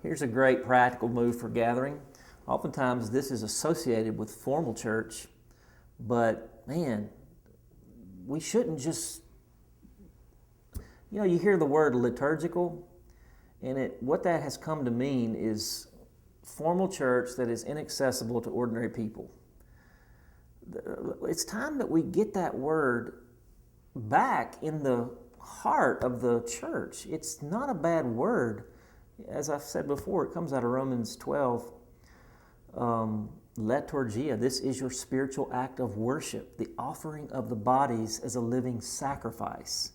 Here's a great practical move for gathering. Oftentimes this is associated with formal church, but man, we shouldn't just, you hear the word liturgical, and what that has come to mean is formal church that is inaccessible to ordinary people. It's time that we get that word back in the heart of the church. It's not a bad word. As I've said before, it comes out of Romans 12. Liturgia, this is your spiritual act of worship, the offering of the bodies as a living sacrifice.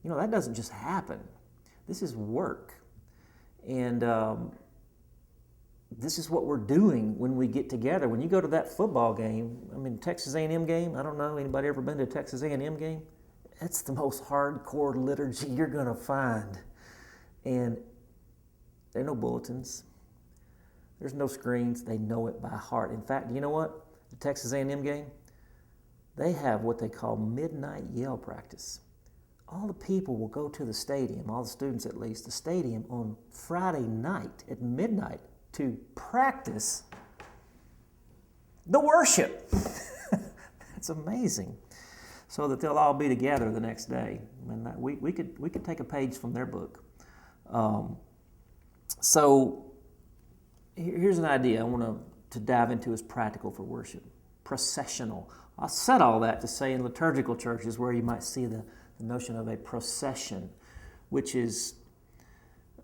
That doesn't just happen. This is work. And this is what we're doing when we get together. When you go to that football game, Texas A&M game, I don't know, anybody ever been to a Texas A&M game? That's the most hardcore liturgy you're going to find. And there are no bulletins. There's no screens. They know it by heart. In fact, you know what? The Texas A&M game, they have what they call midnight yell practice. All the people will go to the stadium, all the students at least, the stadium on Friday night at midnight to practice the worship. That's amazing. So that they'll all be together the next day. We could take a page from their book. So here's an idea I want to dive into as practical for worship. Processional. I said all that to say in liturgical churches where you might see the notion of a procession, which is,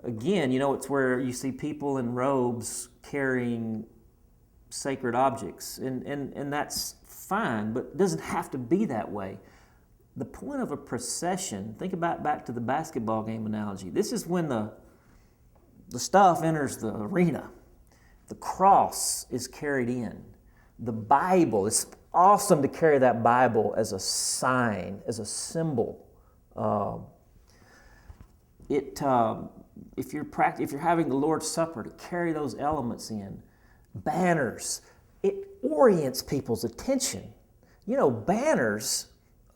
again, it's where you see people in robes carrying sacred objects, and that's fine, but it doesn't have to be that way. The point of a procession, think about back to the basketball game analogy. This is when the stuff enters the arena. The cross is carried in. The Bible, it's awesome to carry that Bible as a sign, as a symbol. If you're having the Lord's Supper, to carry those elements in. Banners, it orients people's attention. Banners,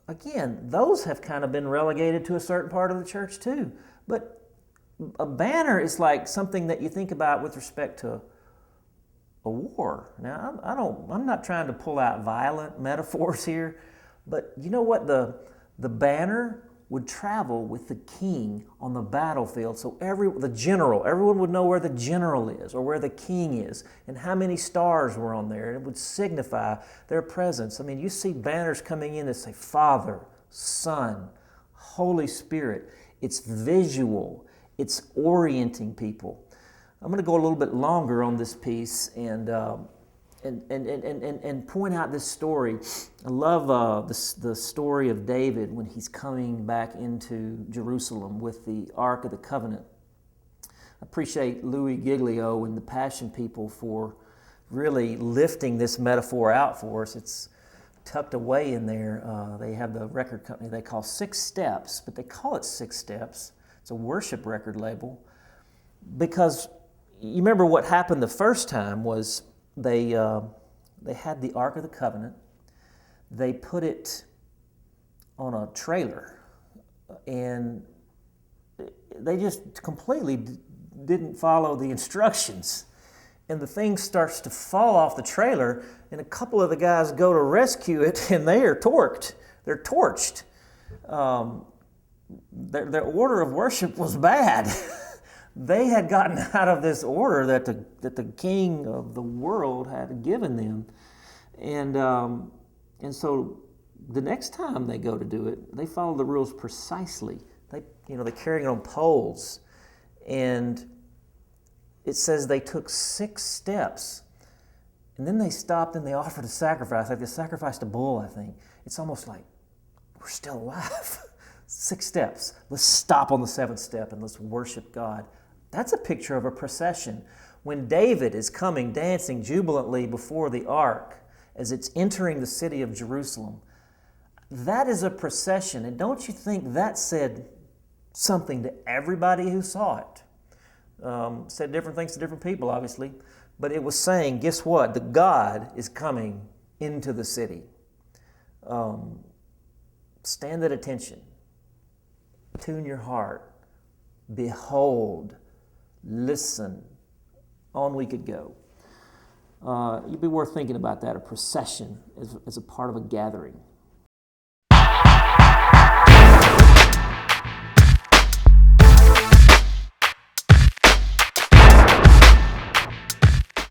again, those have kind of been relegated to a certain part of the church too. But a banner is like something that you think about with respect to a war. Now, I'm not trying to pull out violent metaphors here, but you know what? The banner would travel with the king on the battlefield, so everyone would know where the general is or where the king is and how many stars were on there. It would signify their presence. You see banners coming in that say Father, Son, Holy Spirit. It's visual. It's orienting people. I'm going to go a little bit longer on this piece and point out this story. I love the story of David when he's coming back into Jerusalem with the Ark of the Covenant. I appreciate Louis Giglio and the Passion People for really lifting this metaphor out for us. It's tucked away in there. They have the record company they call Six Steps, but they call it Six Steps. It's a worship record label because you remember what happened the first time was they had the Ark of the Covenant. They put it on a trailer, and they just completely didn't follow the instructions. And the thing starts to fall off the trailer, and a couple of the guys go to rescue it, and they are torqued. They're torched. Their order of worship was bad. They had gotten out of this order that the king of the world had given them, and so the next time they go to do it, they follow the rules precisely. They carry it on poles, and it says they took 6 steps, and then they stopped and they offered a sacrifice. Like they sacrificed a bull, I think. It's almost like we're still alive. 6 steps. Let's stop on the 7th step and let's worship God. That's a picture of a procession. When David is coming dancing jubilantly before the ark as it's entering the city of Jerusalem, that is a procession. And don't you think that said something to everybody who saw it? Said different things to different people, obviously. But it was saying, guess what? The God is coming into the city. Stand at attention. Tune your heart. Behold listen. On we could go. It'd be worth thinking about that, a procession as a part of a gathering.